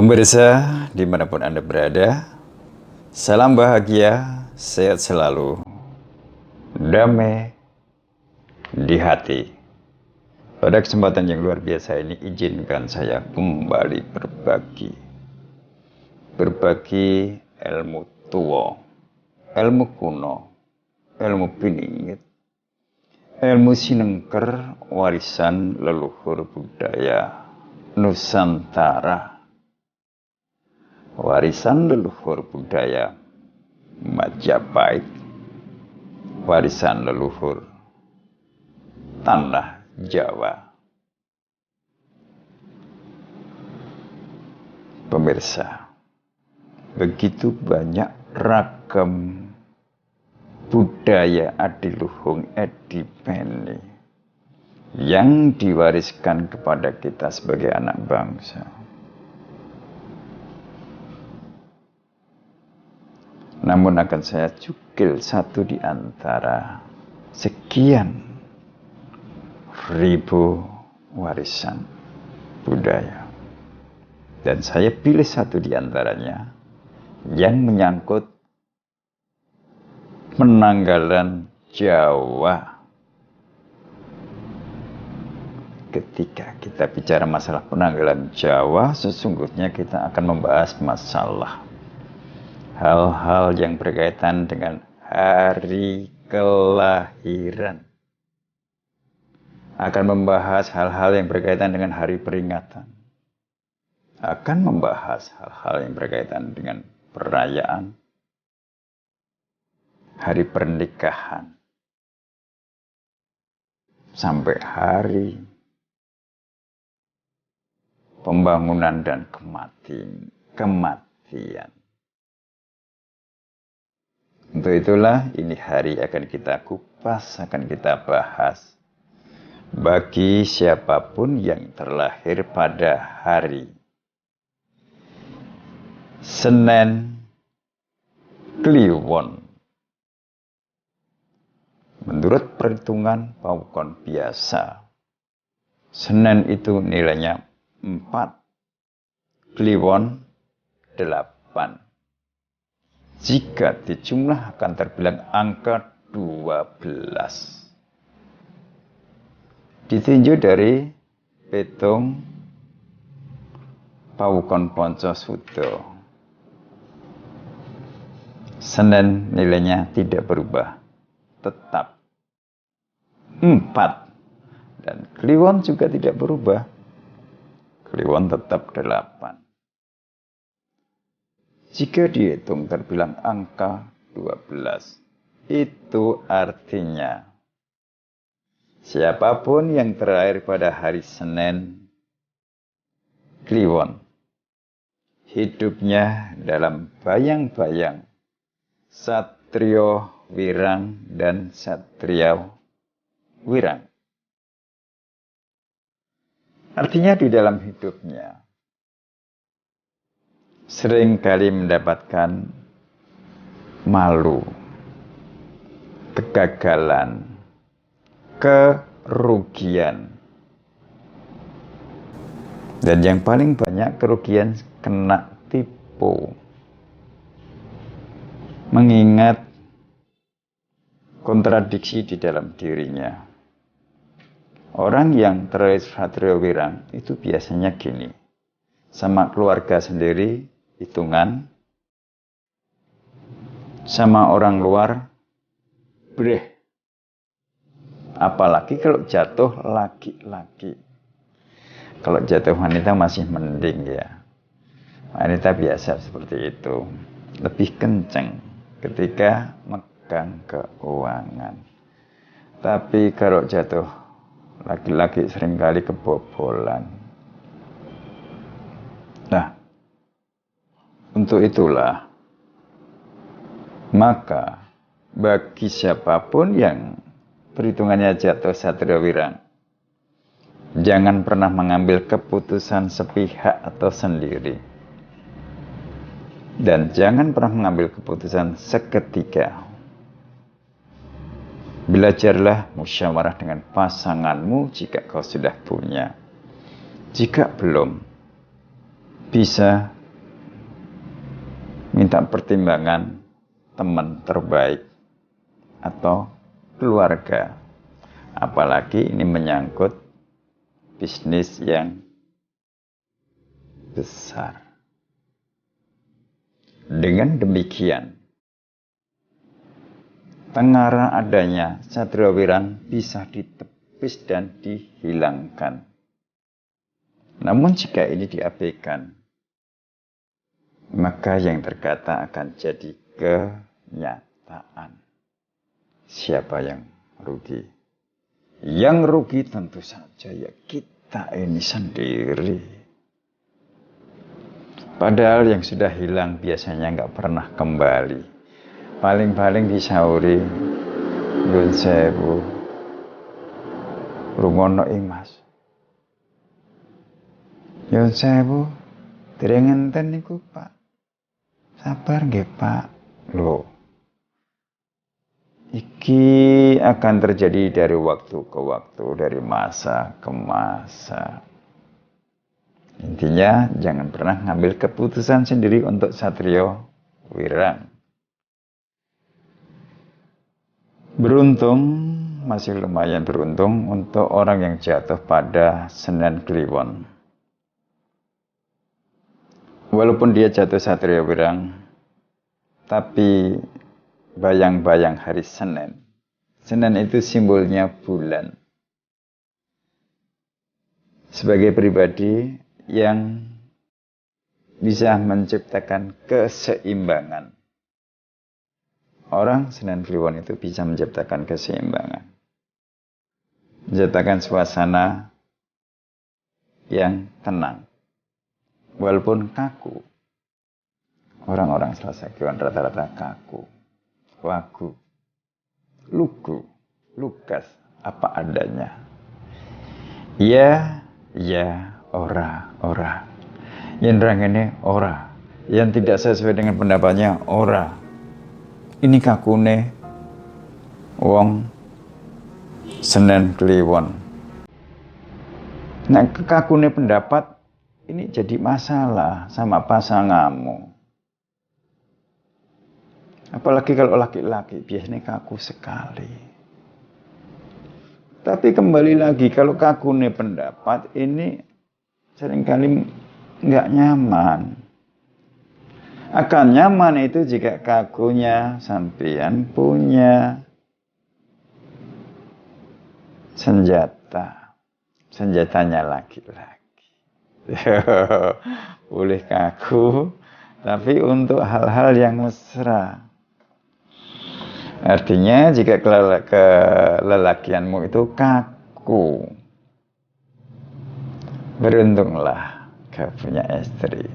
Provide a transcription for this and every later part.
Pemirsa, dimanapun Anda berada, salam bahagia, sehat selalu, damai di hati. Pada kesempatan yang luar biasa ini, izinkan saya kembali berbagi ilmu tua, ilmu kuno, ilmu piningit, ilmu sinengker, warisan leluhur budaya Nusantara. Warisan leluhur budaya Majapahit, warisan leluhur tanah Jawa. Pemirsa, begitu banyak ragam budaya adiluhung adipeni yang diwariskan kepada kita sebagai anak bangsa. Namun akan saya cukil satu di antara sekian ribu warisan budaya. Dan saya pilih satu di antaranya yang menyangkut penanggalan Jawa. Ketika kita bicara masalah penanggalan Jawa, sesungguhnya kita akan membahas masalah hal-hal yang berkaitan dengan hari kelahiran. Akan membahas hal-hal yang berkaitan dengan hari peringatan. Akan membahas hal-hal yang berkaitan dengan perayaan, hari pernikahan, sampai hari pembangunan dan kematian. Untuk itulah ini hari akan kita kupas, akan kita bahas. Bagi siapapun yang terlahir pada hari Senin Kliwon, menurut perhitungan pawukon biasa, Senin itu nilainya 4, Kliwon 8. Jika dijumlah akan terbilang angka 12. Ditinjau dari petung pawukon Poncosudho, Senin nilainya tidak berubah, tetap 4. Dan Kliwon juga tidak berubah, Kliwon tetap 8. Jika dihitung terbilang angka 12, itu artinya siapapun yang terlahir pada hari Senin Kliwon, hidupnya dalam bayang-bayang Satrio Wirang dan Satria Wirang. Artinya di dalam hidupnya sering kali mendapatkan malu, kegagalan, kerugian. Dan yang paling banyak kerugian kena tipu. Mengingat kontradiksi di dalam dirinya. Orang yang terlahir Satrio Wirang itu biasanya gini. Sama keluarga sendiri hitungan, sama orang luar breh. Apalagi kalau jatuh laki-laki. Kalau jatuh wanita masih mending ya. Wanita biasa seperti itu. Lebih kenceng ketika megang keuangan. Tapi kalau jatuh laki-laki seringkali kebobolan. Nah, untuk itulah, maka bagi siapapun yang perhitungannya jatuh Satrio Wirang, jangan pernah mengambil keputusan sepihak atau sendiri. Dan jangan pernah mengambil keputusan seketika. Belajarlah musyawarah dengan pasanganmu jika kau sudah punya. Jika belum, bisa minta pertimbangan teman terbaik atau keluarga. Apalagi ini menyangkut bisnis yang besar. Dengan demikian, tengara adanya Satrio Wirang bisa ditepis dan dihilangkan. Namun jika ini diabaikan, maka yang terkata akan jadi kenyataan. Siapa yang rugi? Yang rugi tentu saja ya kita ini sendiri. Padahal yang sudah hilang biasanya nggak pernah kembali. Paling-paling disauri, nyuwun sewu, rungono ing Mas. Nyuwun sewu, dereng ngenten niku Pak. Sabar nggih Pak. Loh. Iki akan terjadi dari waktu ke waktu, dari masa ke masa. Intinya jangan pernah ngambil keputusan sendiri untuk Satrio Wirang. Beruntung, masih lumayan beruntung untuk orang yang jatuh pada Senen Kliwon. Walaupun dia jatuh Satrio Wirang, tapi bayang-bayang hari Senin. Senin itu simbolnya bulan. Sebagai pribadi yang bisa menciptakan keseimbangan. Orang Senen Kliwon itu bisa menciptakan keseimbangan. Menciptakan suasana yang tenang. Walaupun kaku. Orang-orang Selasa Kliwon rata-rata kaku. Wagu, lugu, lugas, apa adanya. Ya, ora. Yang ini ora. Yang tidak sesuai dengan pendapatnya, ora. Ini kakune wong Senen Kliwon. Nah, kakune pendapat ini jadi masalah sama pasanganmu. Apalagi kalau laki-laki, biasanya kaku sekali. Tapi kembali lagi, kalau kaku nih pendapat, ini seringkali nggak nyaman. Akan nyaman itu jika kakunya sampean punya senjata. Senjatanya laki-laki. Boleh kaku, tapi untuk hal-hal yang mesra. Artinya jika kelelakianmu itu kaku, beruntunglah kau punya istri.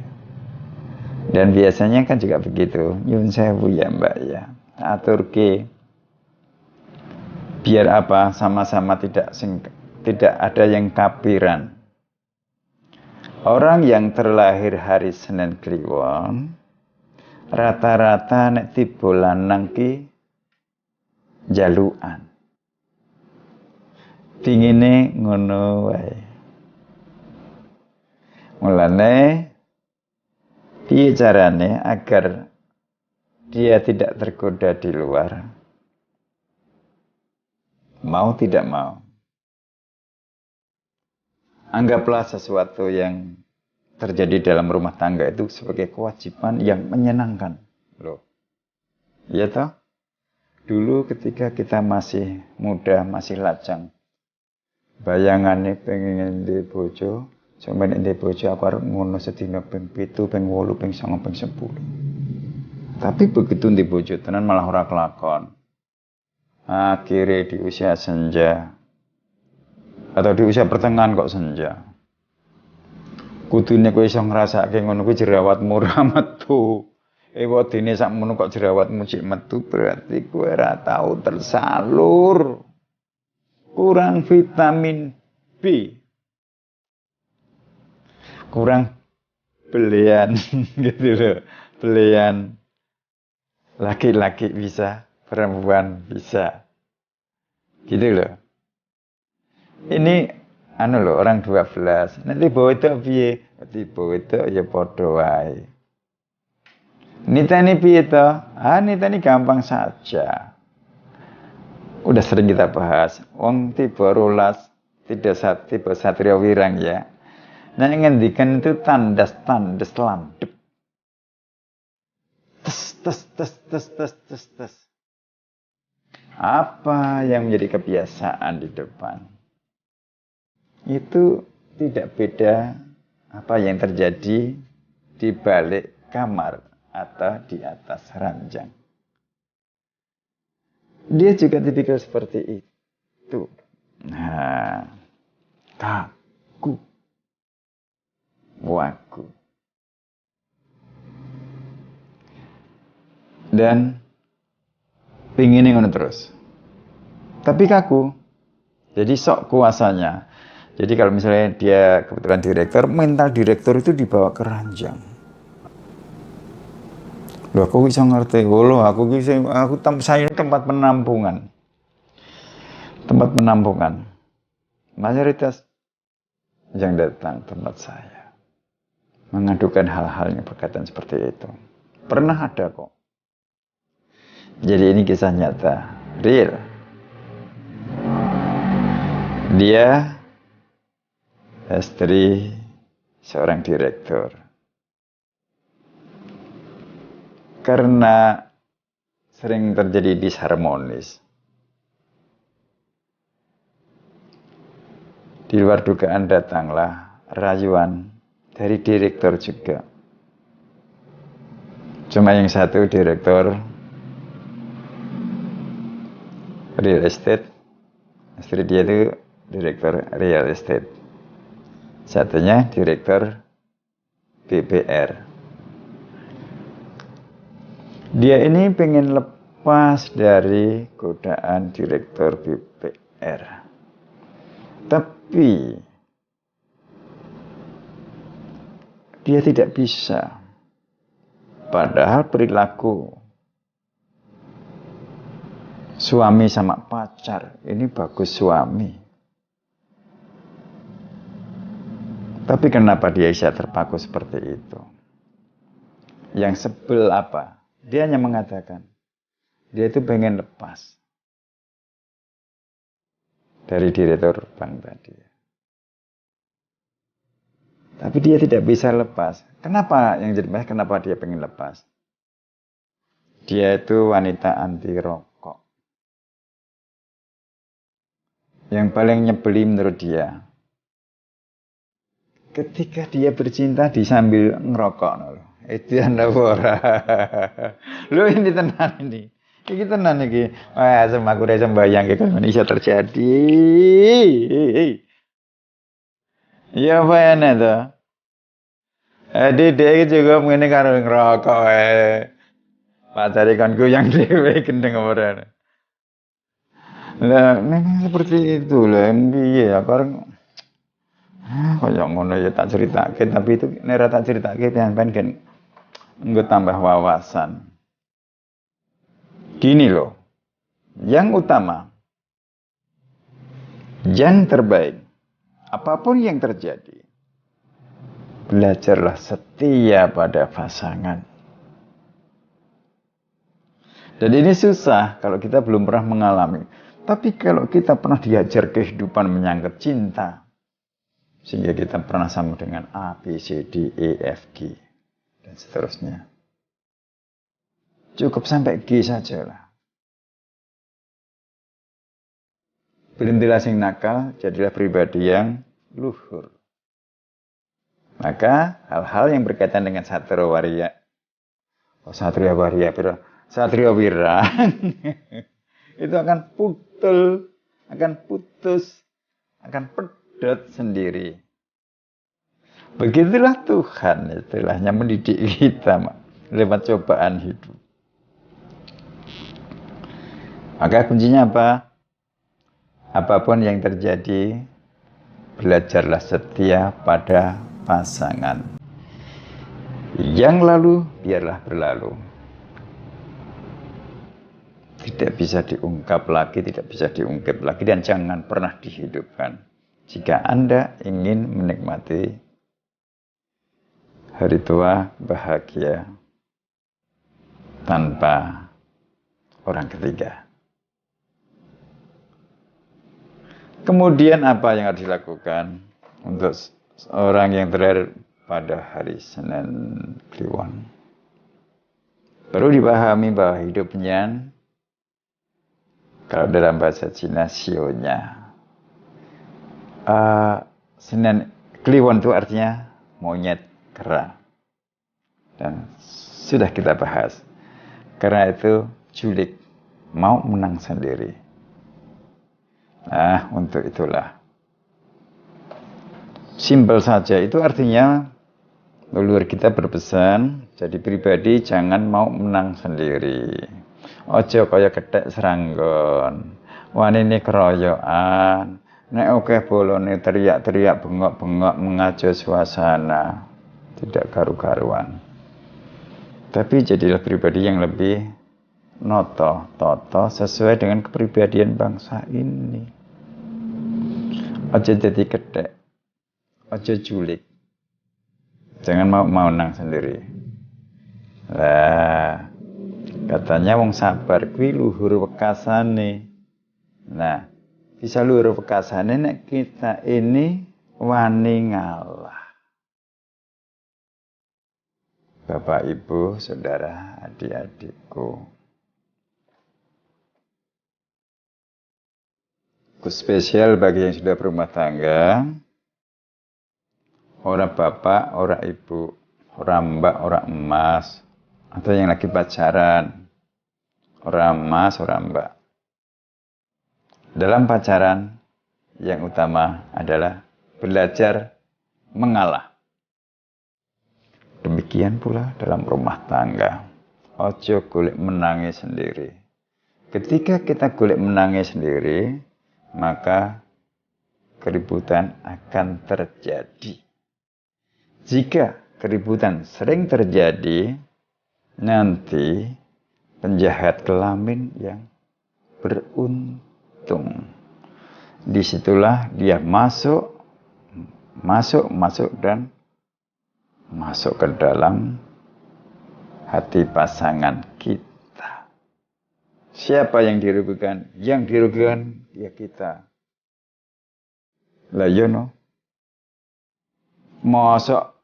Dan biasanya kan juga begitu, nyun sewu ya mbak ya, aturke biar apa sama-sama tidak ada yang kapiran. Orang yang terlahir hari Senin Kliwon rata-rata nek tiba lanang ki jalukan. Pingine ngono wae. Mulane piye carane agar dia tidak tergoda di luar? Mau tidak mau. Anggaplah sesuatu yang terjadi dalam rumah tangga itu sebagai kewajiban yang menyenangkan. Loh. Iya toh? Dulu ketika kita masih muda, masih lajang, bayangannya pengen di bojo, sampai di bojo aku harus ngono sedina ping 7, ping 8, ping 9, ping 10. Tapi begitu di bojo tenan malah ora kelakon. Akhirnya di usia senja atau di usia pertengahan kok senja. Kudune kowe iso ngrasake ngono kuwi jerawatmu ra metu. Wadine sakmono kok jerawatmu cik metu berarti kowe ora tau tersalur. Kurang vitamin B. Kurang belian gitu loh. Belian laki-laki bisa, perempuan bisa. Gitu loh. Ini loh orang 12. Nanti bawa itu piye? Nanti bawa itu ya padha wae. Niteni piye to? Niteni gampang saja. Udah sering kita bahas. Wong tiba rolas, tiba satria wirang ya. Nah ngendikan itu tandas landep. Tes. Apa yang menjadi kebiasaan di depan? Itu tidak beda apa yang terjadi di balik kamar atau di atas ranjang. Dia juga tipikal seperti itu. Nah, kaku, waku. Dan pingin ngono terus. Tapi kaku. Jadi sok kuasanya. Jadi kalau misalnya dia kebetulan direktur, mental direktur itu dibawa ke ranjang. Loh, aku bisa ngerti. Saya tempat penampungan. Tempat penampungan. Mayoritas yang datang tempat saya mengadukan hal-hal yang berkaitan seperti itu. Pernah ada kok. Jadi ini kisah nyata, real. Dia istri seorang direktur. Karena sering terjadi disharmonis, di luar dugaan datanglah rayuan dari direktur juga. Cuma yang satu direktur real estate, istri dia itu direktur real estate. Satunya direktur BPR. Dia ini pengen lepas dari godaan direktur BPR. Tapi dia tidak bisa. Padahal perilaku suami sama pacar ini bagus suami. Tapi kenapa dia bisa terpaku seperti itu? Yang sebel apa? Dia hanya mengatakan dia itu pengen lepas dari direktur bank tadi. Tapi dia tidak bisa lepas. Kenapa yang jadi masalah? Kenapa dia pengen lepas? Dia itu wanita anti rokok. Yang paling nyebelin menurut dia, ketika dia bercinta disambil ngerokok. Itu anda bora. Lu ini tenan ini. Ini tenan ini. Wah, sama aku udah sembayang ke kalau bisa terjadi. Iya apa ya itu? Dia juga mengenai karo ngerokok. Pacari kan yang dewe gendeng orang. Lah, memang seperti itu lah. Iya, karena kayak ngono ya tak ceritake, tapi itu nek tak ceritake sampean kan nggo tambah wawasan. Gini loh. Yang utama, yang terbaik, apapun yang terjadi, belajarlah setia pada pasangan. Dan ini susah kalau kita belum pernah mengalami. Tapi kalau kita pernah diajar kehidupan menyangkut cinta, sehingga kita pernah sama dengan A, B, C, D, E, F, G, dan seterusnya. Cukup sampai G saja lah. Berhentilah sing nakal, jadilah pribadi yang luhur. Maka hal-hal yang berkaitan dengan satria waria, satria wira, itu akan putus, akan pedot sendiri. Begitulah Tuhan istilahnya mendidik kita lewat cobaan hidup. Maka kuncinya apa? Apapun yang terjadi, belajarlah setia pada pasangan. Yang lalu, biarlah berlalu. Tidak bisa diungkap lagi, tidak bisa diungkap lagi, dan jangan pernah dihidupkan. Jika Anda ingin menikmati hari tua bahagia tanpa orang ketiga. Kemudian apa yang harus dilakukan untuk orang yang terlahir pada hari Senin Kliwon? Perlu dipahami bahwa hidupnya, kalau dalam bahasa Cina, sionya, Senin Kliwon itu artinya monyet kera. Dan sudah kita bahas. Karena itu julik, mau menang sendiri. Nah, untuk itulah. Simpel saja, itu artinya leluhur kita berpesan, jadi pribadi jangan mau menang sendiri. Ojo kaya kethek seranggon. Wanine keroyokan. Nek oke bolone teriak-teriak bengok-bengok mengajo suasana. Tidak karu-karuan. Tapi jadilah pribadi yang lebih toto sesuai dengan kepribadian bangsa ini. Ojo jadi kethek. Ojo julik. Jangan mau menang sendiri. Lah, katanya wong sabar kuwi luhur wekasane. Nah, bisa luhur wekasane nek kita ini wani ngalah. Bapak, Ibu, Saudara, adik-adikku. Spesial bagi yang sudah berumah tangga. Orang bapak, orang ibu, orang mbak, orang emas. Atau yang lagi pacaran. Orang emas, orang mbak. Dalam pacaran, yang utama adalah belajar mengalah. Demikian pula dalam rumah tangga. Ojo golek menangi sendiri. Ketika kita golek menangi sendiri, maka keributan akan terjadi. Jika keributan sering terjadi, nanti penjahat kelamin yang beruntung. Disitulah dia masuk dan masuk ke dalam hati pasangan kita. Siapa yang dirugikan? Yang dirugikan ya kita. Lah yo no. Mosok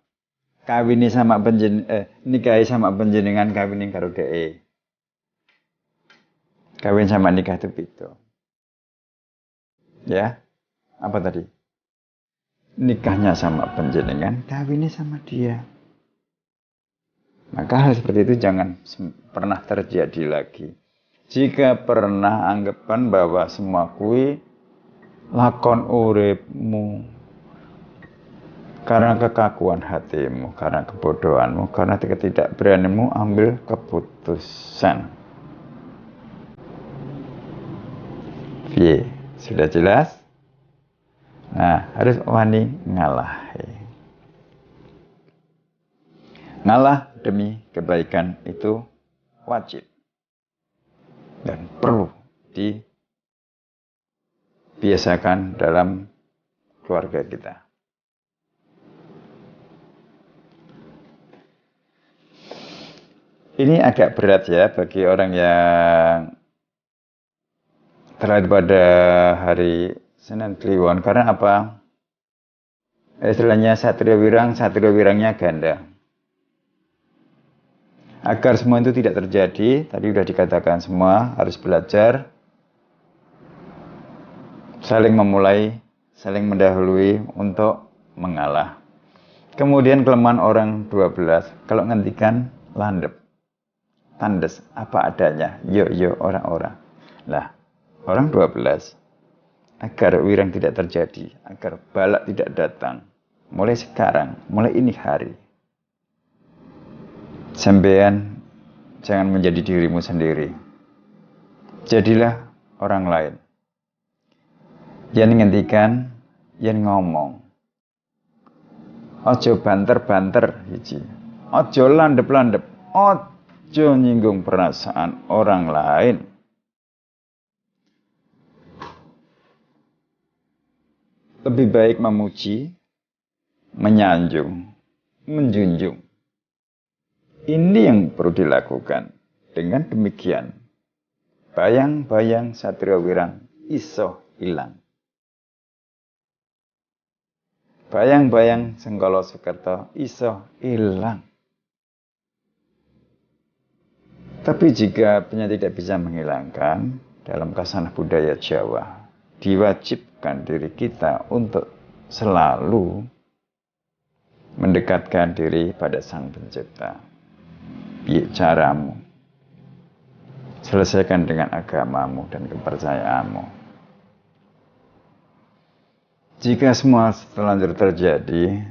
kawini sama nikahi sama panjenengan kawini karo dhek. Kawin sama nikah itu beda. Ya. Apa tadi? Nikahnya sama panjenengan, kawinnya sama dia. Maka hal seperti itu jangan pernah terjadi lagi. Jika pernah anggapan bahwa semua kui lakon uripmu karena kekakuan hatimu, karena kebodohanmu, karena ketidakberanianmu ambil keputusan. Sudah jelas? Nah, harus wani ngalah. Ngalah demi kebaikan itu wajib. Dan perlu dibiasakan dalam keluarga kita. Ini agak berat ya bagi orang yang terlahir pada hari Senin Kliwon. Karena apa? Istilahnya satria wirangnya ganda. Agar semua itu tidak terjadi, tadi sudah dikatakan semua harus belajar, saling memulai, saling mendahului untuk mengalah. Kemudian kelemahan orang 12, kalau ngendikan landep. Tandes, apa adanya, yo orang-orang. Lah, orang 12, agar wirang tidak terjadi, agar balak tidak datang, mulai sekarang, mulai ini hari, sampean jangan menjadi dirimu sendiri. Jadilah orang lain. Yang ngendikan, yang ngomong. Ojo banter-banter, hiji. Ojo landep-landep, ojo nyinggung perasaan orang lain. Lebih baik memuji, menyanjung, menjunjung. Ini yang perlu dilakukan. Dengan demikian, bayang-bayang Satrio Wirang iso hilang. Bayang-bayang Sengkolo Soekerto iso hilang. Tapi jika penyanyi tidak bisa menghilangkan, dalam kasanah budaya Jawa, diwajibkan diri kita untuk selalu mendekatkan diri pada Sang Pencipta. Caramu, selesaikan dengan agamamu dan kepercayaanmu. Jika semua terlanjur terjadi,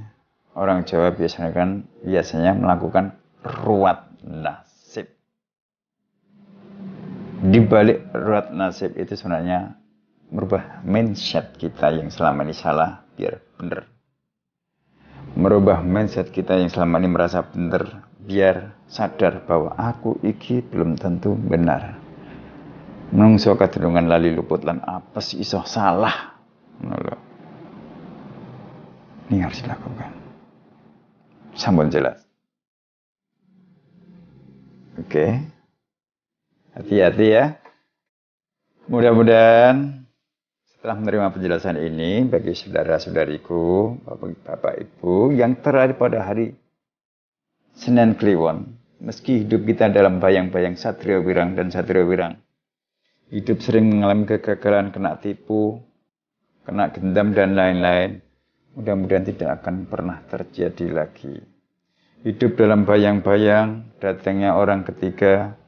orang Jawa biasanya melakukan ruwat nasib. Di balik ruwat nasib itu sebenarnya merubah mindset kita yang selama ini salah biar benar. Merubah mindset kita yang selama ini merasa benar biar sadar bahwa aku iki belum tentu benar. Menungso kadurungan lali luput lan apes iso salah. Ini harus dilakukan. Sampun jelas. Oke. Hati-hati ya. Mudah-mudahan setelah menerima penjelasan ini bagi saudara-saudariku, Bapak Ibu yang terada pada hari Senin Kliwon, meski hidup kita dalam bayang-bayang Satrio Wirang dan Satrio Wirang, hidup sering mengalami kegagalan, kena tipu, kena gendam dan lain-lain, mudah-mudahan tidak akan pernah terjadi lagi. Hidup dalam bayang-bayang datangnya orang ketiga,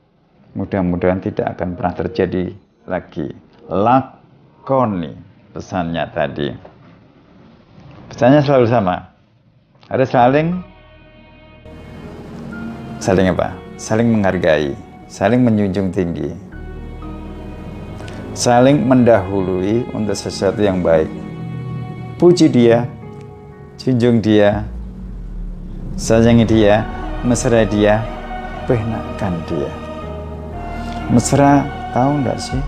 mudah-mudahan tidak akan pernah terjadi lagi. Lakoni pesannya tadi. Pesannya selalu sama. Ada saling apa? Saling menghargai, saling menjunjung tinggi, saling mendahului untuk sesuatu yang baik. Puji dia, junjung dia, sayangi dia, mesra dia, penakan dia. Mesra tahu enggak sih?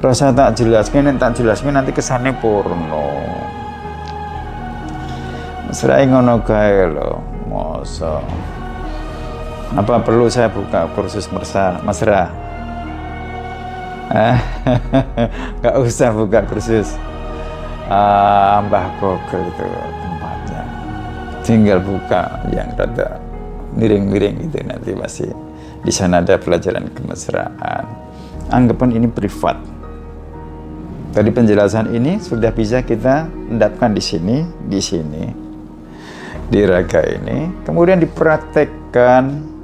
Rasa tak jelaskan nanti kesannya porno. Mesra ngono gae lho, masa. Apa perlu saya buka kursus mesra? Gak usah buka kursus. Mbah Google itu tempatnya. Tinggal buka yang rada miring-miring gitu, nanti masih di sana ada pelajaran kemesraan. Anggapan ini privat. Dari penjelasan ini sudah bisa kita endapkan di sini, di raga ini, kemudian dipraktekkan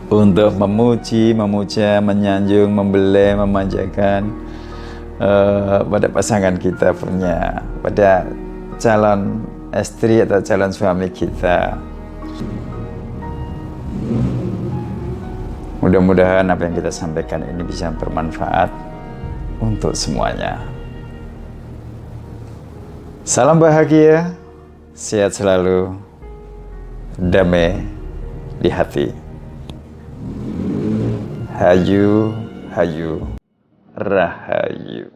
untuk memuji, memuja, menyanjung, membelai, memanjakan pada pasangan kita punya, pada calon istri atau calon suami kita. Mudah-mudahan apa yang kita sampaikan ini bisa bermanfaat untuk semuanya. Salam bahagia, sehat selalu, damai di hati. Hayu, hayu, rahayu.